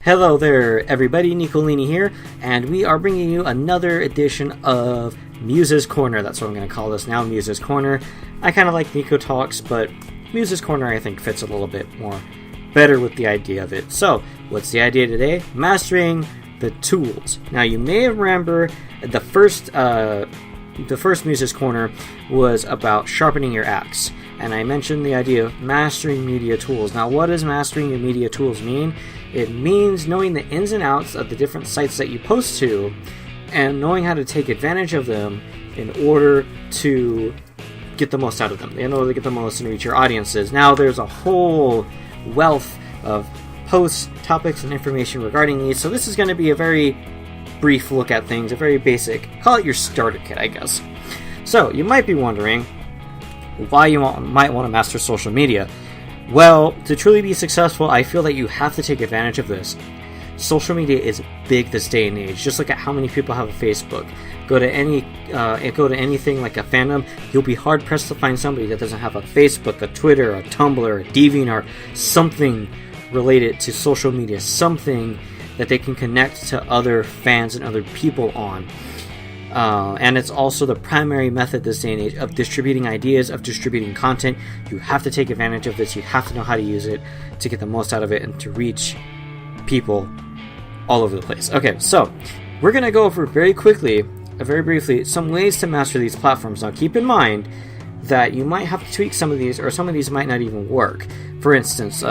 Hello there, everybody. Nicolini here, and we are bringing you another edition of Muse's Corner. That's what I'm going to call this now, Muse's Corner. I kind of like Nico Talks, but Muse's Corner I think fits a little bit more better with the idea of it. So, what's the idea today? Mastering the tools. Now, you may remember the first Muse's Corner was about sharpening your axe, and I mentioned the idea of mastering media tools. Now, what does mastering your media tools mean? It means knowing the ins and outs of the different sites that you post to and knowing how to take advantage of them in order to get the most out of them, in order to get the most and reach your audiences. Now, there's a whole wealth of posts, topics, and information regarding these, so this is going to be a very brief look at things, a very basic, call it your starter kit, I guess. So, you might be wondering why you might want to master social media. Well, to truly be successful, I feel that you have to take advantage of this. Social media is big this day and age. Just look at how many people have a Facebook. Go to anything like a fandom, you'll be hard pressed to find somebody that doesn't have a Facebook, a Twitter, a Tumblr, a DeviantArt, something related to social media, something that they can connect to other fans and other people on. And it's also the primary method this day and age of distributing ideas, of distributing content. You have to take advantage of this. You have to know how to use it to get the most out of it and to reach people all over the place. Okay, so we're going to go over very briefly, some ways to master these platforms. Now, keep in mind that you might have to tweak some of these, or some of these might not even work. For instance,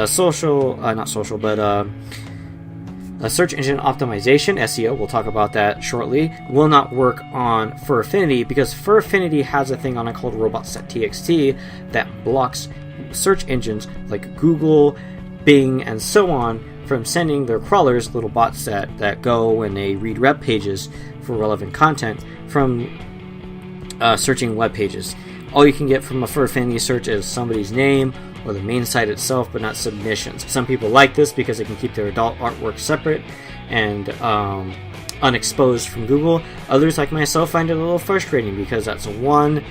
search engine optimization, SEO, we'll talk about that shortly, will not work on Fur Affinity because Fur Affinity has a thing on it called robots.txt that blocks search engines like Google, Bing, and so on from sending their crawlers, little bots that go when they read web pages for relevant content, from searching web pages. All you can get from a Fur Affinity search is somebody's name or the main site itself, but not submissions. Some people like this because they can keep their adult artwork separate and unexposed from Google. Others, like myself, find it a little frustrating because that's one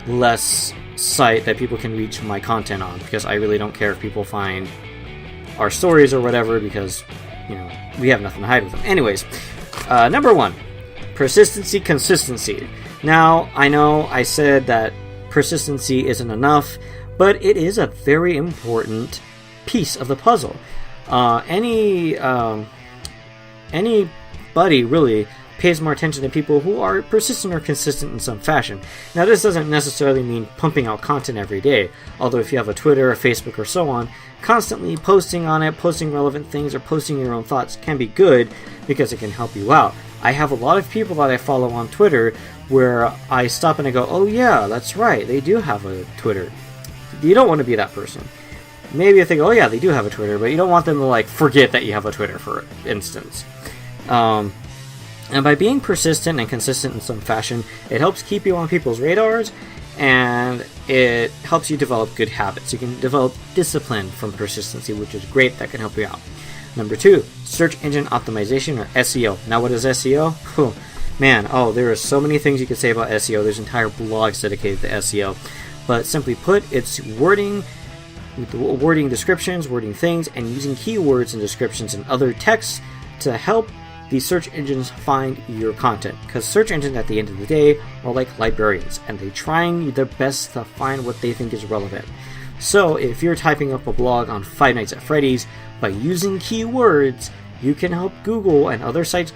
less site that people can reach my content on, because I really don't care if people find our stories or whatever, because we have nothing to hide with them. Anyways, number one, consistency. Now, I know I said that persistency isn't enough, but it is a very important piece of the puzzle. Anybody really pays more attention to people who are persistent or consistent in some fashion. Now, this doesn't necessarily mean pumping out content every day, although if you have a Twitter, a Facebook, or so on, constantly posting on it, posting relevant things, or posting your own thoughts can be good because it can help you out. I have a lot of people that I follow on Twitter where I stop and I go, oh yeah, that's right, they do have a Twitter. You don't want to be that person. Maybe you think, oh yeah, they do have a Twitter, but you don't want them to forget that you have a Twitter, for instance. And by being persistent and consistent in some fashion, it helps keep you on people's radars, and it helps you develop good habits. You can develop discipline from persistency, which is great. That can help you out. Number two, search engine optimization, or SEO. Now, what is SEO? There are so many things you could say about SEO. There's entire blogs dedicated to SEO. But simply put, it's wording descriptions, wording things, and using keywords and descriptions and other texts to help these search engines find your content. Because search engines, at the end of the day, are like librarians, and they're trying their best to find what they think is relevant. So if you're typing up a blog on Five Nights at Freddy's, by using keywords, you can help Google and other sites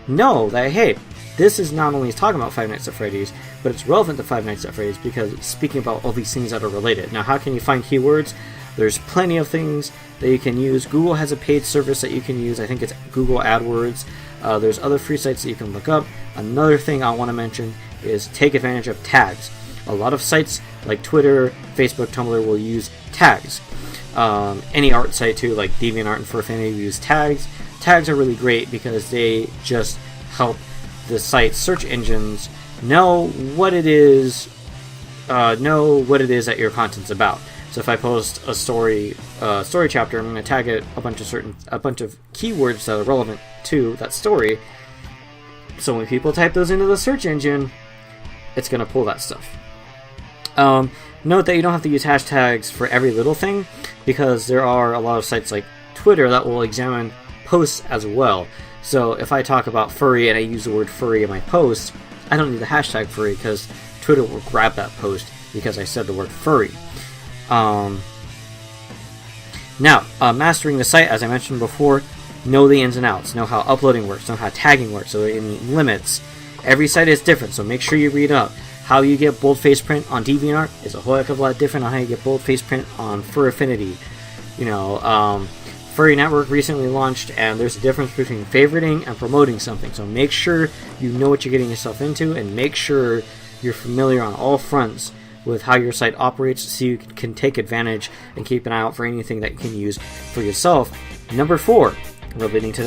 know that, hey, this is not only talking about Five Nights at Freddy's, but it's relevant to Five Nights at Freddy's because it's speaking about all these things that are related. Now, how can you find keywords? There's plenty of things that you can use. Google has a paid service that you can use. I think it's Google AdWords. There's other free sites that you can look up. Another thing I want to mention is take advantage of tags. A lot of sites like Twitter, Facebook, Tumblr will use tags. Any art site too, like DeviantArt and Fur Affinity, use tags. Tags are really great because they just help the site's search engines know what it is that your content's about. So if I post a story chapter, I'm going to tag it a bunch of keywords that are relevant to that story. So when people type those into the search engine, it's going to pull that stuff. Note that you don't have to use hashtags for every little thing, because there are a lot of sites like Twitter that will examine posts as well. So if I talk about furry and I use the word furry in my post, I don't need the hashtag furry because Twitter will grab that post because I said the word furry. Now, mastering the site, as I mentioned before, know the ins and outs, know how uploading works, know how tagging works, so in limits. Every site is different, so make sure you read up. How you get boldface print on DeviantArt is a whole heck of a lot different on how you get boldface print on Fur Affinity. Furry Network recently launched, and there's a difference between favoriting and promoting something, so make sure you know what you're getting yourself into, and make sure you're familiar on all fronts with how your site operates so you can take advantage and keep an eye out for anything that you can use for yourself. Number 4, relating to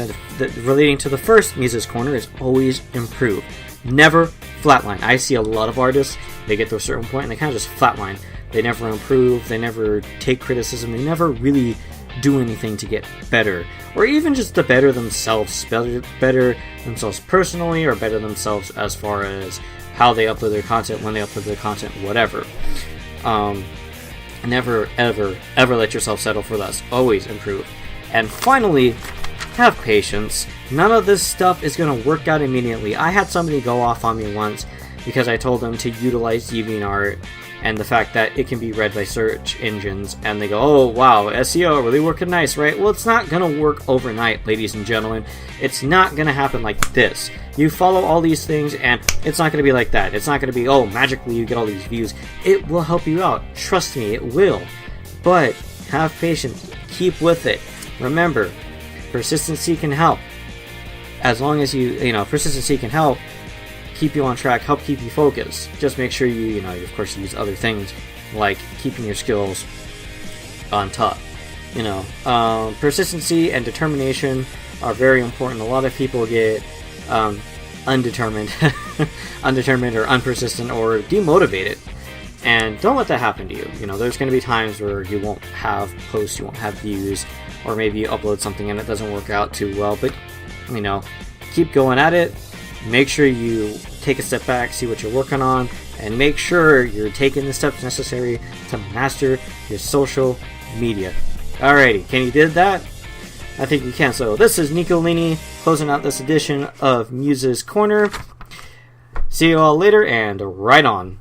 the first Muse's Corner, is always improve. Never flatline. I see a lot of artists, they get to a certain point and they kind of just flatline. They never improve, they never take criticism, they never really do anything to get better, or even just to better themselves, better themselves personally, or better themselves as far as how they upload their content, when they upload their content, whatever. Never, ever, ever let yourself settle for less. Always improve. And finally, have patience. None of this stuff is going to work out immediately. I had somebody go off on me once because I told them to utilize DeviantArt and the fact that it can be read by search engines, and they go, oh wow, SEO really working nice, right? Well, it's not going to work overnight, ladies and gentlemen. It's not going to happen like this. You follow all these things and it's not going to be like that. It's not going to be, oh, magically you get all these views. It will help you out. Trust me, it will. But have patience. Keep with it. Remember, persistency can help. As long as persistency can help keep you on track, help keep you focused. Just make sure you of course use other things like keeping your skills on top. Persistency and determination are very important. A lot of people get undetermined or unpersistent or demotivated, and don't let that happen to you. There's going to be times where you won't have posts, you won't have views, or maybe you upload something and it doesn't work out too well, but keep going at it. Make sure you take a step back, see what you're working on, and make sure you're taking the steps necessary to master your social media. Alrighty, can you did that? I think you can. So this is Nico Lini closing out this edition of Muse's Corner. See you all later, and right on.